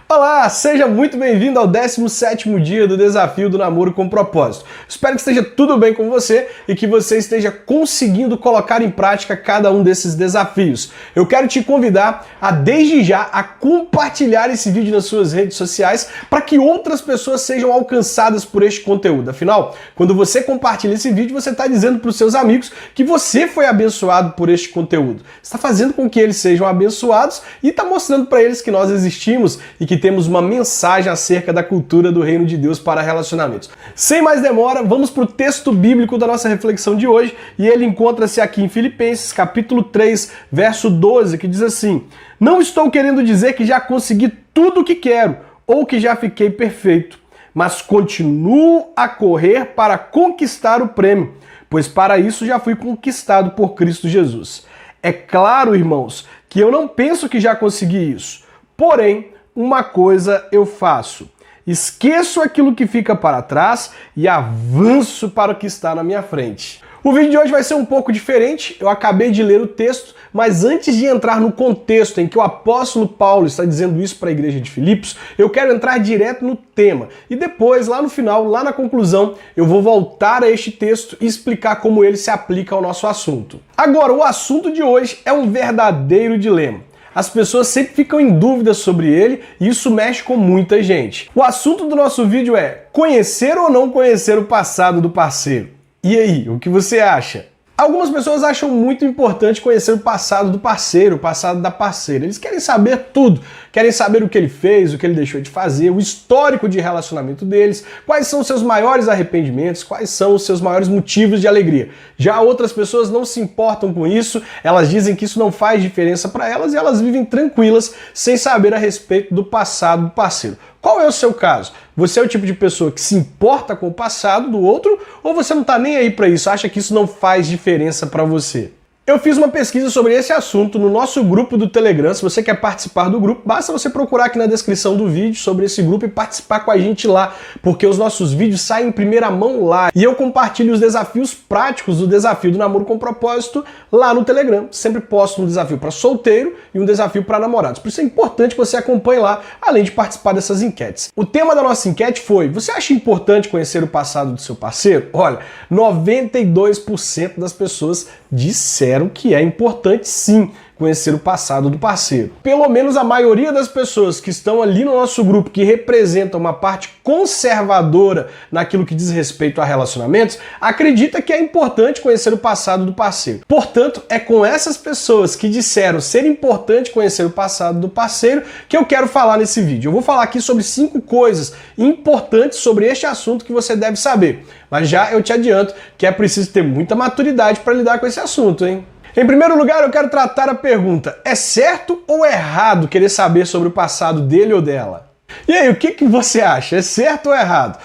Olá, seja muito bem-vindo ao 17º dia do Desafio do Namoro com Propósito. Espero que esteja tudo bem com você e que você esteja conseguindo colocar em prática cada um desses desafios. Eu quero te convidar a, desde já, a compartilhar esse vídeo nas suas redes sociais para que outras pessoas sejam alcançadas por este conteúdo. Afinal, quando você compartilha esse vídeo, você está dizendo para os seus amigos que você foi abençoado por este conteúdo. Está fazendo com que eles sejam abençoados e está mostrando para eles que nós existimos e que temos uma mensagem acerca da cultura do reino de Deus para relacionamentos. Sem mais demora, vamos para o texto bíblico da nossa reflexão de hoje, e ele encontra-se aqui em Filipenses, capítulo 3, verso 12, que diz assim: Não estou querendo dizer que já consegui tudo o que quero, ou que já fiquei perfeito, mas continuo a correr para conquistar o prêmio, pois para isso já fui conquistado por Cristo Jesus. É claro, irmãos, que eu não penso que já consegui isso, porém, uma coisa eu faço: esqueço aquilo que fica para trás e avanço para o que está na minha frente. O vídeo de hoje vai ser um pouco diferente, eu acabei de ler o texto, mas antes de entrar no contexto em que o apóstolo Paulo está dizendo isso para a igreja de Filipos, eu quero entrar direto no tema. E depois, lá no final, lá na conclusão, eu vou voltar a este texto e explicar como ele se aplica ao nosso assunto. Agora, o assunto de hoje é um verdadeiro dilema. As pessoas sempre ficam em dúvida sobre ele e isso mexe com muita gente. O assunto do nosso vídeo é: conhecer ou não conhecer o passado do parceiro? E aí, o que você acha? Algumas pessoas acham muito importante conhecer o passado do parceiro, o passado da parceira. Eles querem saber tudo. Querem saber o que ele fez, o que ele deixou de fazer, o histórico de relacionamento deles, quais são os seus maiores arrependimentos, quais são os seus maiores motivos de alegria. Já outras pessoas não se importam com isso, elas dizem que isso não faz diferença para elas e elas vivem tranquilas sem saber a respeito do passado do parceiro. Qual é o seu caso? Você é o tipo de pessoa que se importa com o passado do outro ou você não está nem aí para isso, acha que isso não faz diferença para você? Eu fiz uma pesquisa sobre esse assunto no nosso grupo do Telegram. Se você quer participar do grupo, basta você procurar aqui na descrição do vídeo sobre esse grupo e participar com a gente lá, porque os nossos vídeos saem em primeira mão lá. E eu compartilho os desafios práticos do Desafio do Namoro com Propósito lá no Telegram. Sempre posto um desafio para solteiro e um desafio para namorados. Por isso é importante que você acompanhe lá, além de participar dessas enquetes. O tema da nossa enquete foi: você acha importante conhecer o passado do seu parceiro? Olha, 92% das pessoas disseram que é importante sim conhecer o passado do parceiro. Pelo menos a maioria das pessoas que estão ali no nosso grupo, que representam uma parte conservadora naquilo que diz respeito a relacionamentos, acredita que é importante conhecer o passado do parceiro. Portanto, é com essas pessoas que disseram ser importante conhecer o passado do parceiro que eu quero falar nesse vídeo. Eu vou falar aqui sobre 5 coisas importantes sobre este assunto que você deve saber. Mas já eu te adianto que é preciso ter muita maturidade para lidar com esse assunto, hein? Em primeiro lugar, eu quero tratar a pergunta: é certo ou errado querer saber sobre o passado dele ou dela? E aí, o que você acha? É certo ou errado?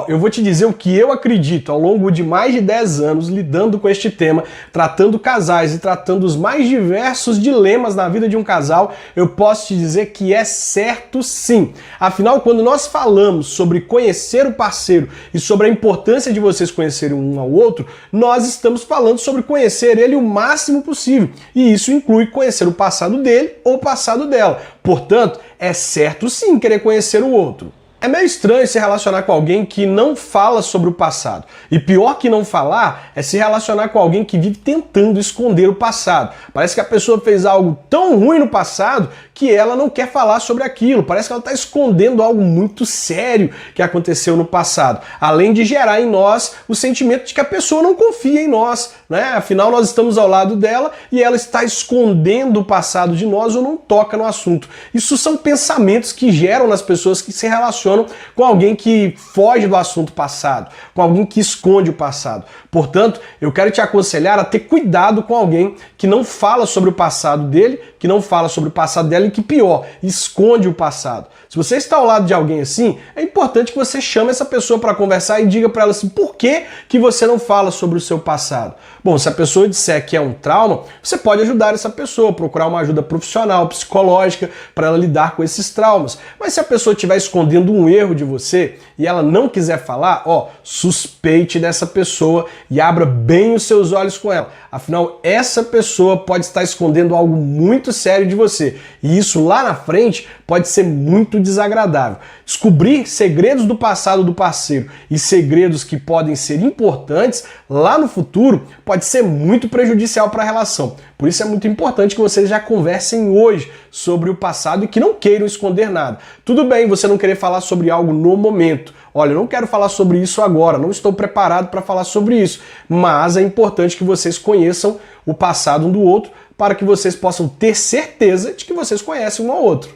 Eu vou te dizer o que eu acredito ao longo de mais de 10 anos lidando com este tema, tratando casais e tratando os mais diversos dilemas na vida de um casal. Eu posso te dizer que é certo sim. Afinal, quando nós falamos sobre conhecer o parceiro e sobre a importância de vocês conhecerem um ao outro, nós estamos falando sobre conhecer ele o máximo possível. E isso inclui conhecer o passado dele ou o passado dela. Portanto, é certo sim querer conhecer o outro. É meio estranho se relacionar com alguém que não fala sobre o passado. E pior que não falar é se relacionar com alguém que vive tentando esconder o passado. Parece que a pessoa fez algo tão ruim no passado que ela não quer falar sobre aquilo. Parece que ela está escondendo algo muito sério que aconteceu no passado. Além de gerar em nós o sentimento de que a pessoa não confia em nós, né? Afinal, nós estamos ao lado dela e ela está escondendo o passado de nós ou não toca no assunto. Isso são pensamentos que geram nas pessoas que se relacionam com alguém que foge do assunto passado, com alguém que esconde o passado. Portanto, eu quero te aconselhar a ter cuidado com alguém que não fala sobre o passado dele, que não fala sobre o passado dela e que pior, esconde o passado. Se você está ao lado de alguém assim, é importante que você chame essa pessoa para conversar e diga para ela assim: por que você não fala sobre o seu passado? Bom, se a pessoa disser que é um trauma, você pode ajudar essa pessoa, procurar uma ajuda profissional, psicológica, para ela lidar com esses traumas. Mas se a pessoa estiver escondendo um erro de você e ela não quiser falar, ó, suspeite dessa pessoa e abra bem os seus olhos com ela. Afinal, essa pessoa pode estar escondendo algo muito sério de você e isso lá na frente pode ser muito desagradável. Descobrir segredos do passado do parceiro e segredos que podem ser importantes lá no futuro pode ser muito prejudicial para a relação. Por isso é muito importante que vocês já conversem hoje sobre o passado e que não queiram esconder nada. Tudo bem você não querer falar sobre algo no momento. Olha, eu não quero falar sobre isso agora, não estou preparado para falar sobre isso. Mas é importante que vocês conheçam o passado um do outro para que vocês possam ter certeza de que vocês conhecem um ao outro.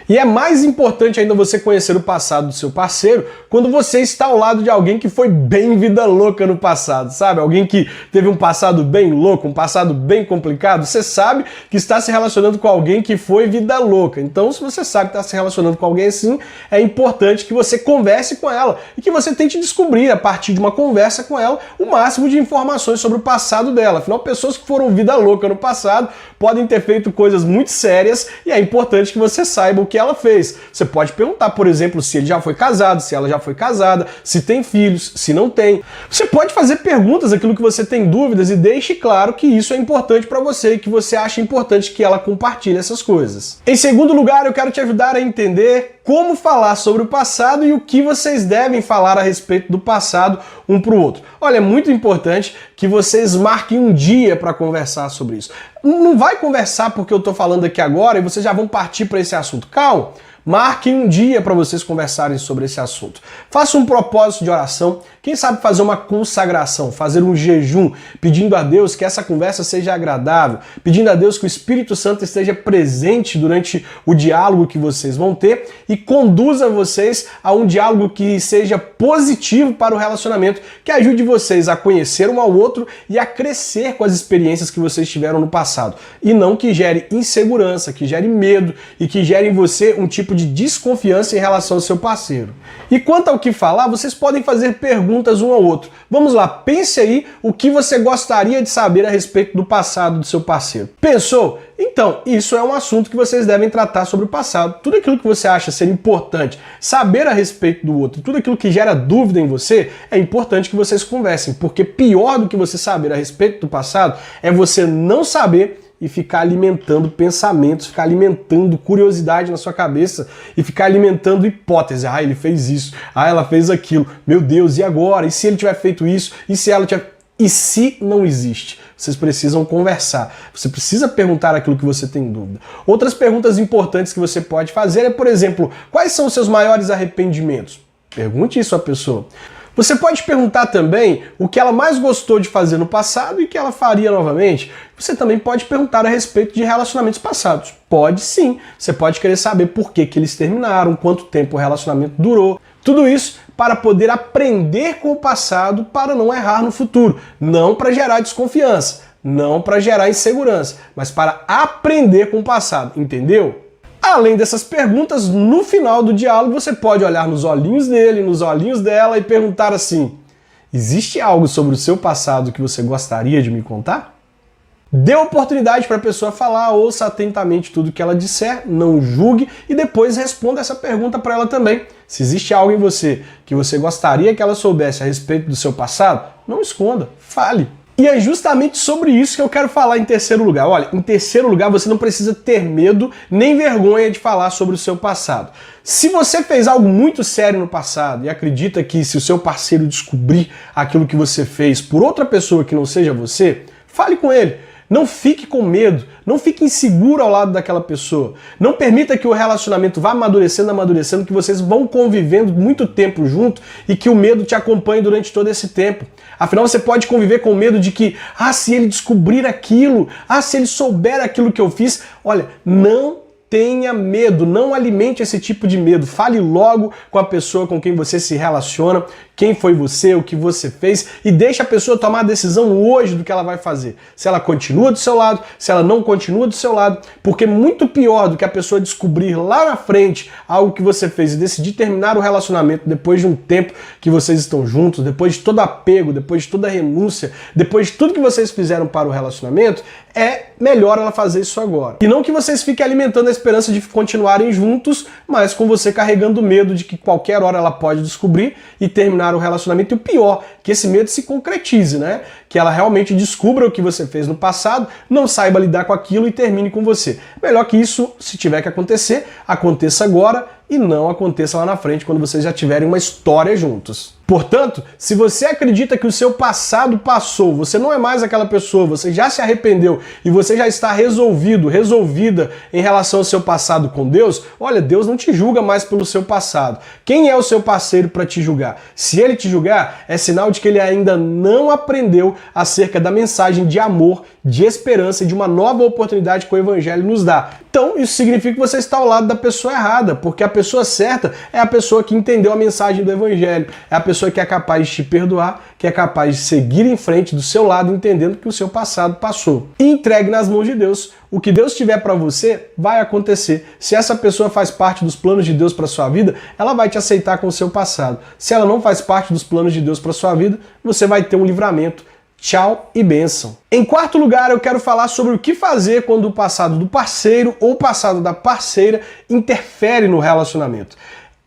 E é mais importante ainda você conhecer o passado do seu parceiro quando você está ao lado de alguém que foi bem vida louca no passado, sabe? Alguém que teve um passado bem louco, um passado bem complicado. Você sabe que está se relacionando com alguém que foi vida louca. Então, se você sabe que está se relacionando com alguém assim, é importante que você converse com ela e que você tente descobrir, a partir de uma conversa com ela, o máximo de informações sobre o passado dela. Afinal, pessoas que foram vida louca no passado podem ter feito coisas muito sérias e é importante que você saiba o que ela fez. Você pode perguntar, por exemplo, se ele já foi casado, se ela já foi casada, se tem filhos, se não tem. Você pode fazer perguntas, aquilo que você tem dúvidas, e deixe claro que isso é importante para você e que você acha importante que ela compartilhe essas coisas. Em segundo lugar, eu quero te ajudar a entender como falar sobre o passado e o que vocês devem falar a respeito do passado um para o outro. Olha, é muito importante que vocês marquem um dia para conversar sobre isso. Não vai conversar porque eu estou falando aqui agora e vocês já vão partir para esse assunto. Calma! Marquem um dia para vocês conversarem sobre esse assunto. Faça um propósito de oração. Quem sabe fazer uma consagração, fazer um jejum, pedindo a Deus que essa conversa seja agradável, pedindo a Deus que o Espírito Santo esteja presente durante o diálogo que vocês vão ter e conduza vocês a um diálogo que seja positivo para o relacionamento, que ajude vocês a conhecer um ao outro e a crescer com as experiências que vocês tiveram no passado. E não que gere insegurança, que gere medo e que gere em você um tipo de desconfiança em relação ao seu parceiro. E quanto ao que falar, vocês podem fazer perguntas um ao outro. Vamos lá, pense aí o que você gostaria de saber a respeito do passado do seu parceiro. Pensou? Então, isso é um assunto que vocês devem tratar sobre o passado. Tudo aquilo que você acha ser importante saber a respeito do outro, tudo aquilo que gera dúvida em você, é importante que vocês conversem, porque pior do que você saber a respeito do passado é você não saber e ficar alimentando pensamentos, ficar alimentando curiosidade na sua cabeça e ficar alimentando hipótese. Ah, ele fez isso. Ah, ela fez aquilo. Meu Deus, e agora? E se ele tiver feito isso? E se ela tiver... E se não existe? Vocês precisam conversar. Você precisa perguntar aquilo que você tem dúvida. Outras perguntas importantes que você pode fazer é, por exemplo, quais são os seus maiores arrependimentos? Pergunte isso à pessoa. Você pode perguntar também o que ela mais gostou de fazer no passado e que ela faria novamente. Você também pode perguntar a respeito de relacionamentos passados. Pode sim. Você pode querer saber por que eles terminaram, quanto tempo o relacionamento durou. Tudo isso para poder aprender com o passado para não errar no futuro. Não para gerar desconfiança, não para gerar insegurança, mas para aprender com o passado. Entendeu? Além dessas perguntas, no final do diálogo você pode olhar nos olhinhos dele, nos olhinhos dela e perguntar assim: existe algo sobre o seu passado que você gostaria de me contar? Dê oportunidade para a pessoa falar, ouça atentamente tudo que ela disser, não julgue e depois responda essa pergunta para ela também. Se existe algo em você que você gostaria que ela soubesse a respeito do seu passado, não esconda, fale. E é justamente sobre isso que eu quero falar em terceiro lugar. Olha, em terceiro lugar, você não precisa ter medo nem vergonha de falar sobre o seu passado. Se você fez algo muito sério no passado e acredita que se o seu parceiro descobrir aquilo que você fez por outra pessoa que não seja você, fale com ele. Não fique com medo, não fique inseguro ao lado daquela pessoa. Não permita que o relacionamento vá amadurecendo, que vocês vão convivendo muito tempo junto e que o medo te acompanhe durante todo esse tempo. Afinal, você pode conviver com medo de que, se ele descobrir aquilo, se ele souber aquilo que eu fiz. Olha, não tenha medo, não alimente esse tipo de medo. Fale logo com a pessoa com quem você se relaciona, quem foi você, o que você fez, e deixa a pessoa tomar a decisão hoje do que ela vai fazer. Se ela continua do seu lado, se ela não continua do seu lado, porque muito pior do que a pessoa descobrir lá na frente algo que você fez e decidir terminar o relacionamento depois de um tempo que vocês estão juntos, depois de todo apego, depois de toda renúncia, depois de tudo que vocês fizeram para o relacionamento, é melhor ela fazer isso agora. E não que vocês fiquem alimentando a esperança de continuarem juntos, mas com você carregando medo de que qualquer hora ela pode descobrir e terminar o relacionamento. E o pior, que esse medo se concretize, né? Que ela realmente descubra o que você fez no passado, não saiba lidar com aquilo e termine com você. Melhor que isso, se tiver que acontecer, aconteça agora e não aconteça lá na frente, quando vocês já tiverem uma história juntos. Portanto, se você acredita que o seu passado passou, você não é mais aquela pessoa, você já se arrependeu e você já está resolvido, resolvida em relação ao seu passado com Deus, olha, Deus não te julga mais pelo seu passado. Quem é o seu parceiro para te julgar? Se ele te julgar, é sinal de que ele ainda não aprendeu acerca da mensagem de amor, de esperança e de uma nova oportunidade que o Evangelho nos dá. Então, isso significa que você está ao lado da pessoa errada, porque a pessoa certa é a pessoa que entendeu a mensagem do Evangelho, é a pessoa que é capaz de te perdoar, que é capaz de seguir em frente do seu lado, entendendo que o seu passado passou. E entregue nas mãos de Deus. O que Deus tiver para você, vai acontecer. Se essa pessoa faz parte dos planos de Deus para sua vida, ela vai te aceitar com o seu passado. Se ela não faz parte dos planos de Deus para sua vida, você vai ter um livramento. Tchau e bênção. Em quarto lugar, eu quero falar sobre o que fazer quando o passado do parceiro ou o passado da parceira interfere no relacionamento.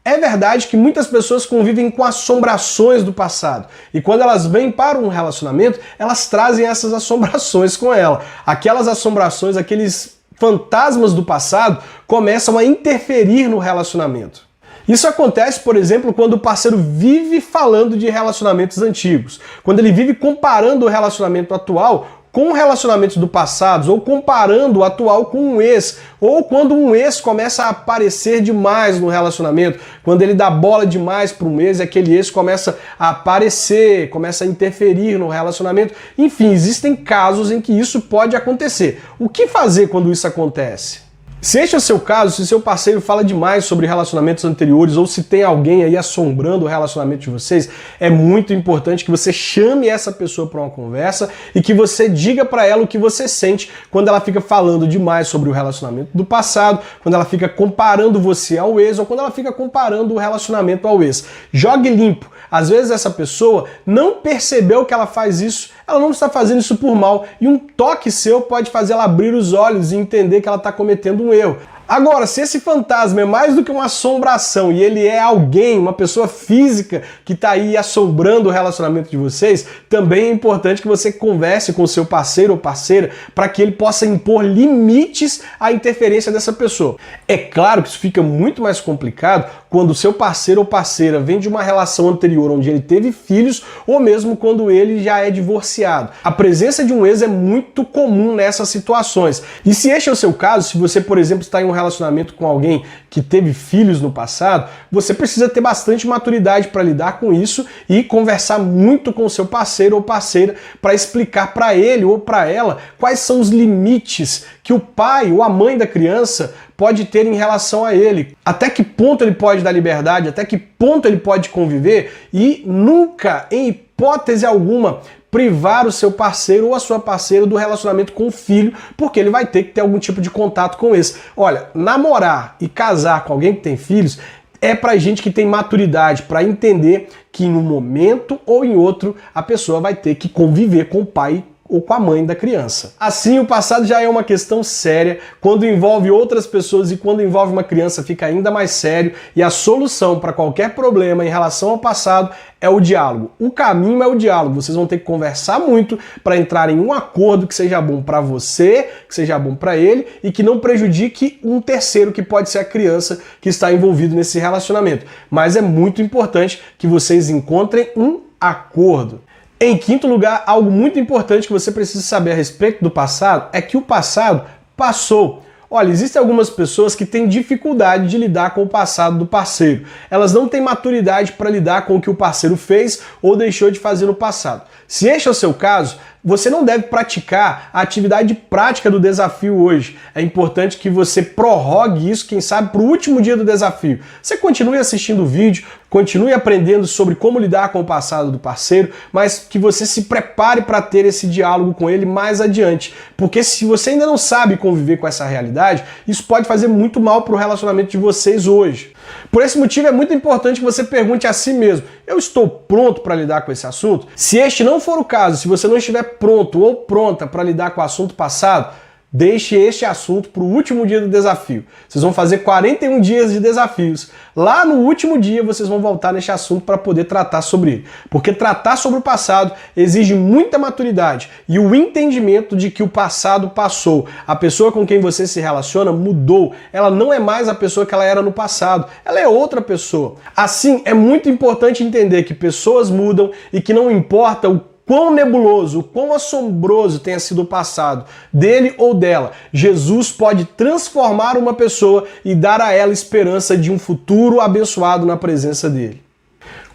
É verdade que muitas pessoas convivem com assombrações do passado. E quando elas vêm para um relacionamento, elas trazem essas assombrações com ela. Aquelas assombrações, aqueles fantasmas do passado começam a interferir no relacionamento. Isso acontece, por exemplo, quando o parceiro vive falando de relacionamentos antigos. Quando ele vive comparando o relacionamento atual com relacionamentos do passado, ou comparando o atual com um ex, ou quando um ex começa a aparecer demais no relacionamento, quando ele dá bola demais para um ex e aquele ex começa a aparecer, começa a interferir no relacionamento. Enfim, existem casos em que isso pode acontecer. O que fazer quando isso acontece? Se este é o seu caso, se seu parceiro fala demais sobre relacionamentos anteriores ou se tem alguém aí assombrando o relacionamento de vocês, é muito importante que você chame essa pessoa para uma conversa e que você diga para ela o que você sente quando ela fica falando demais sobre o relacionamento do passado, quando ela fica comparando você ao ex ou quando ela fica comparando o relacionamento ao ex. Jogue limpo. Às vezes essa pessoa não percebeu que ela faz isso, ela não está fazendo isso por mal, e um toque seu pode fazer ela abrir os olhos e entender que ela está cometendo um erro. Agora, se esse fantasma é mais do que uma assombração e ele é alguém, uma pessoa física que está aí assombrando o relacionamento de vocês, também é importante que você converse com o seu parceiro ou parceira para que ele possa impor limites à interferência dessa pessoa. É claro que isso fica muito mais complicado quando o seu parceiro ou parceira vem de uma relação anterior onde ele teve filhos ou mesmo quando ele já é divorciado. A presença de um ex é muito comum nessas situações. E se este é o seu caso, se você, por exemplo, está em um relacionamento com alguém que teve filhos no passado, você precisa ter bastante maturidade para lidar com isso e conversar muito com o seu parceiro ou parceira para explicar para ele ou para ela quais são os limites que o pai ou a mãe da criança pode ter em relação a ele. Até que ponto ele pode dar liberdade, até que ponto ele pode conviver e nunca, em hipótese alguma, privar o seu parceiro ou a sua parceira do relacionamento com o filho, porque ele vai ter que ter algum tipo de contato com esse. Olha, namorar e casar com alguém que tem filhos é pra gente que tem maturidade, para entender que em um momento ou em outro a pessoa vai ter que conviver com o pai ou com a mãe da criança. Assim, o passado já é uma questão séria, quando envolve outras pessoas e quando envolve uma criança fica ainda mais sério, e a solução para qualquer problema em relação ao passado é o diálogo. O caminho é o diálogo. Vocês vão ter que conversar muito para entrar em um acordo que seja bom para você, que seja bom para ele e que não prejudique um terceiro, que pode ser a criança que está envolvido nesse relacionamento. Mas é muito importante que vocês encontrem um acordo. Em quinto lugar, algo muito importante que você precisa saber a respeito do passado é que o passado passou. Olha, existem algumas pessoas que têm dificuldade de lidar com o passado do parceiro. Elas não têm maturidade para lidar com o que o parceiro fez ou deixou de fazer no passado. Se este é o seu caso, você não deve praticar a atividade prática do desafio hoje. É importante que você prorrogue isso, quem sabe, para o último dia do desafio. Você continue assistindo o vídeo, continue aprendendo sobre como lidar com o passado do parceiro, mas que você se prepare para ter esse diálogo com ele mais adiante. Porque se você ainda não sabe conviver com essa realidade, isso pode fazer muito mal para o relacionamento de vocês hoje. Por esse motivo é muito importante que você pergunte a si mesmo: eu estou pronto para lidar com esse assunto? Se este não for o caso, se você não estiver pronto ou pronta para lidar com o assunto passado, deixe este assunto para o último dia do desafio. Vocês vão fazer 41 dias de desafios. Lá no último dia vocês vão voltar neste assunto para poder tratar sobre ele. Porque tratar sobre o passado exige muita maturidade e o entendimento de que o passado passou. A pessoa com quem você se relaciona mudou. Ela não é mais a pessoa que ela era no passado. Ela é outra pessoa. Assim, é muito importante entender que pessoas mudam e que não importa o quão nebuloso, o quão assombroso tenha sido o passado dele ou dela, Jesus pode transformar uma pessoa e dar a ela esperança de um futuro abençoado na presença dele.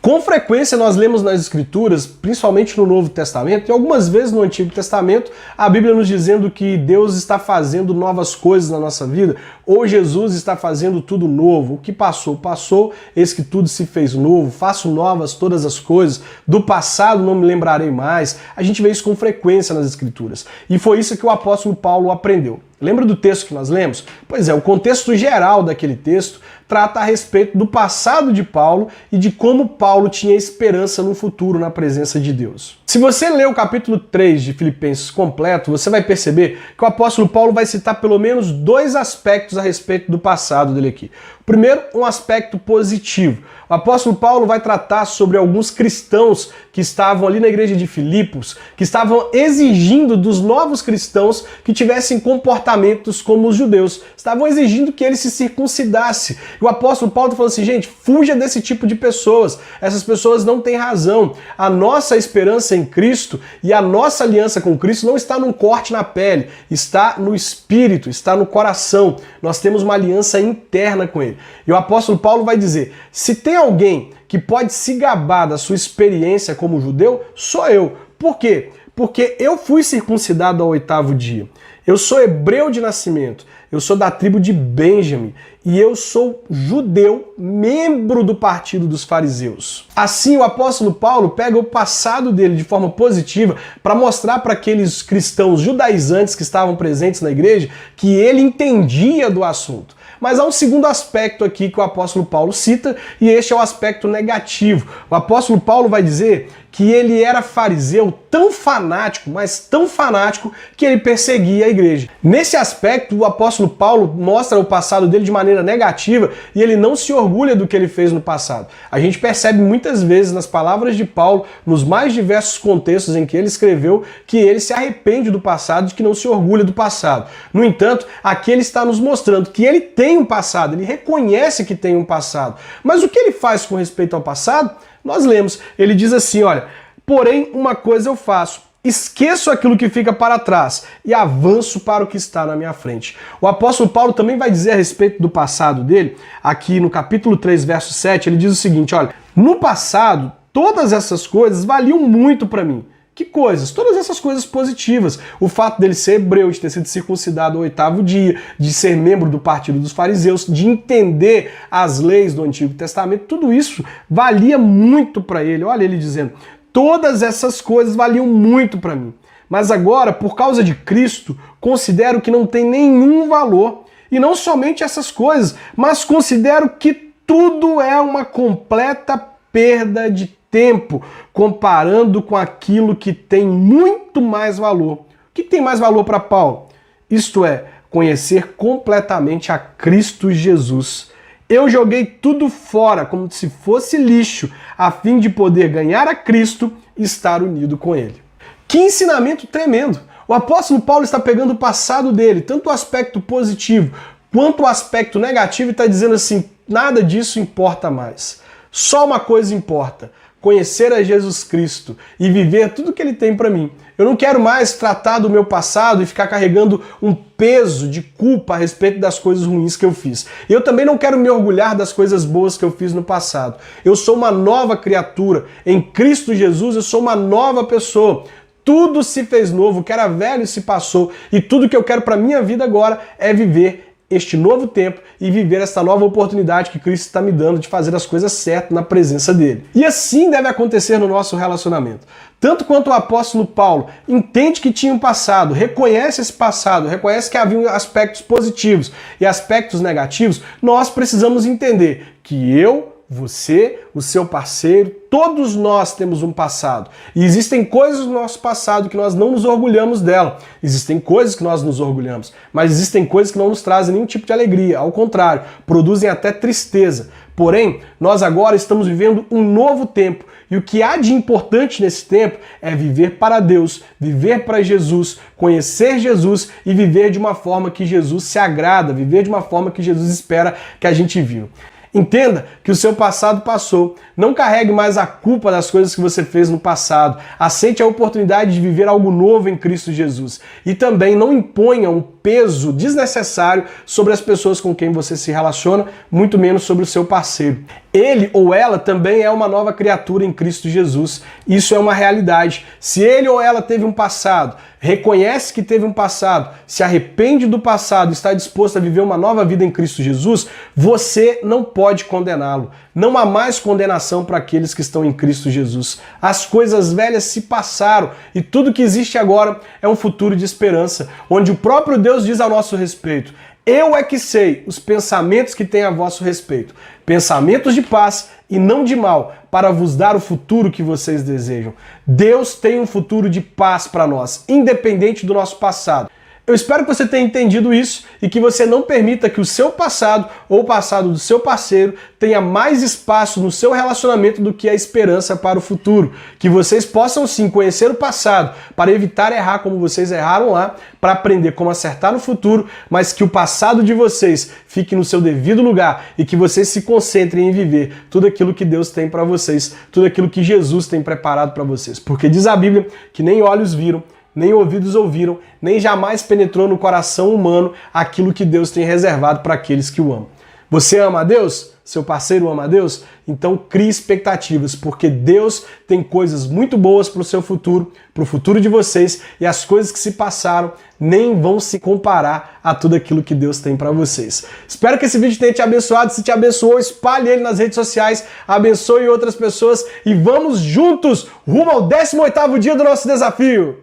Com frequência nós lemos nas Escrituras, principalmente no Novo Testamento, e algumas vezes no Antigo Testamento, a Bíblia nos dizendo que Deus está fazendo novas coisas na nossa vida, ou Jesus está fazendo tudo novo. O que passou, passou, eis que tudo se fez novo, faço novas todas as coisas, do passado não me lembrarei mais. A gente vê isso com frequência nas Escrituras. E foi isso que o apóstolo Paulo aprendeu. Lembra do texto que nós lemos? Pois é, o contexto geral daquele texto trata a respeito do passado de Paulo e de como Paulo tinha esperança no futuro na presença de Deus. Se você ler o capítulo 3 de Filipenses completo, você vai perceber que o apóstolo Paulo vai citar pelo menos 2 aspectos a respeito do passado dele aqui. Primeiro, um aspecto positivo. O apóstolo Paulo vai tratar sobre alguns cristãos que estavam ali na igreja de Filipos, que estavam exigindo dos novos cristãos que tivessem comportamentos como os judeus. Estavam exigindo que ele se circuncidasse. E o apóstolo Paulo falou assim: gente, fuja desse tipo de pessoas. Essas pessoas não têm razão. A nossa esperança em Cristo e a nossa aliança com Cristo não está num corte na pele, está no espírito, está no coração. Nós temos uma aliança interna com ele. E o apóstolo Paulo vai dizer: se tem alguém que pode se gabar da sua experiência como judeu, sou eu. Por quê? Porque eu fui circuncidado ao 8º dia. Eu sou hebreu de nascimento. Eu sou da tribo de Benjamim. E eu sou judeu, membro do partido dos fariseus. Assim, o apóstolo Paulo pega o passado dele de forma positiva para mostrar para aqueles cristãos judaizantes que estavam presentes na igreja que ele entendia do assunto. Mas há um segundo aspecto aqui que o apóstolo Paulo cita, e este é o aspecto negativo. O apóstolo Paulo vai dizer que ele era fariseu tão fanático, mas tão fanático, que ele perseguia a igreja. Nesse aspecto, o apóstolo Paulo mostra o passado dele de maneira negativa e ele não se orgulha do que ele fez no passado. A gente percebe muitas vezes nas palavras de Paulo, nos mais diversos contextos em que ele escreveu, que ele se arrepende do passado, de que não se orgulha do passado. No entanto, aqui ele está nos mostrando que ele tem um passado, ele reconhece que tem um passado. Mas o que ele faz com respeito ao passado? Nós lemos, ele diz assim, olha: porém uma coisa eu faço, esqueço aquilo que fica para trás e avanço para o que está na minha frente. O apóstolo Paulo também vai dizer a respeito do passado dele, aqui no capítulo 3, verso 7, ele diz o seguinte, olha: no passado, todas essas coisas valiam muito para mim. Que coisas? Todas essas coisas positivas. O fato dele ser hebreu, de ter sido circuncidado ao 8º dia, de ser membro do partido dos fariseus, de entender as leis do Antigo Testamento, tudo isso valia muito para ele. Olha ele dizendo: todas essas coisas valiam muito para mim. Mas agora, por causa de Cristo, considero que não tem nenhum valor. E não somente essas coisas, mas considero que tudo é uma completa perda de tempo, comparando com aquilo que tem muito mais valor. O que tem mais valor para Paulo? Isto é, conhecer completamente a Cristo Jesus. Eu joguei tudo fora, como se fosse lixo, a fim de poder ganhar a Cristo e estar unido com Ele. Que ensinamento tremendo! O apóstolo Paulo está pegando o passado dele, tanto o aspecto positivo quanto o aspecto negativo, e está dizendo assim: nada disso importa mais. Só uma coisa importa: conhecer a Jesus Cristo e viver tudo que Ele tem para mim. Eu não quero mais tratar do meu passado e ficar carregando um peso de culpa a respeito das coisas ruins que eu fiz. Eu também não quero me orgulhar das coisas boas que eu fiz no passado. Eu sou uma nova criatura. Em Cristo Jesus eu sou uma nova pessoa. tudo se fez novo, o que era velho se passou e tudo que eu quero para minha vida agora é viver este novo tempo e viver essa nova oportunidade que Cristo está me dando de fazer as coisas certas na presença dele. E assim deve acontecer no nosso relacionamento. Tanto quanto o apóstolo Paulo entende que tinha um passado, reconhece esse passado, reconhece que havia aspectos positivos e aspectos negativos, nós precisamos entender que você, o seu parceiro, todos nós temos um passado. E existem coisas no nosso passado que nós não nos orgulhamos dela. Existem coisas que nós nos orgulhamos, mas existem coisas que não nos trazem nenhum tipo de alegria. Ao contrário, produzem até tristeza. Porém, nós agora estamos vivendo um novo tempo. E o que há de importante nesse tempo é viver para Deus, viver para Jesus, conhecer Jesus e viver de uma forma que Jesus se agrada, viver de uma forma que Jesus espera que a gente viva. Entenda que o seu passado passou. Não carregue mais a culpa das coisas que você fez no passado. Aceite a oportunidade de viver algo novo em Cristo Jesus. E também não imponha um peso desnecessário sobre as pessoas com quem você se relaciona, muito menos sobre o seu parceiro. Ele ou ela também é uma nova criatura em Cristo Jesus. Isso é uma realidade. Se ele ou ela teve um passado, reconhece que teve um passado, se arrepende do passado, está disposto a viver uma nova vida em Cristo Jesus, você não pode condená-lo. Não há mais condenação para aqueles que estão em Cristo Jesus. As coisas velhas se passaram e tudo que existe agora é um futuro de esperança, onde o próprio Deus diz ao nosso respeito: eu é que sei os pensamentos que tenho a vosso respeito, pensamentos de paz e não de mal, para vos dar o futuro que vocês desejam. Deus tem um futuro de paz para nós, independente do nosso passado. Eu espero que você tenha entendido isso e que você não permita que o seu passado ou o passado do seu parceiro tenha mais espaço no seu relacionamento do que a esperança para o futuro. Que vocês possam sim conhecer o passado para evitar errar como vocês erraram lá, para aprender como acertar no futuro, mas que o passado de vocês fique no seu devido lugar e que vocês se concentrem em viver tudo aquilo que Deus tem para vocês, tudo aquilo que Jesus tem preparado para vocês. Porque diz a Bíblia que nem olhos viram, nem ouvidos ouviram, nem jamais penetrou no coração humano aquilo que Deus tem reservado para aqueles que o amam. Você ama a Deus? Seu parceiro ama a Deus? Então crie expectativas, porque Deus tem coisas muito boas para o seu futuro, para o futuro de vocês, e as coisas que se passaram nem vão se comparar a tudo aquilo que Deus tem para vocês. Espero que esse vídeo tenha te abençoado. Se te abençoou, espalhe ele nas redes sociais, abençoe outras pessoas e vamos juntos rumo ao 18º dia do nosso desafio!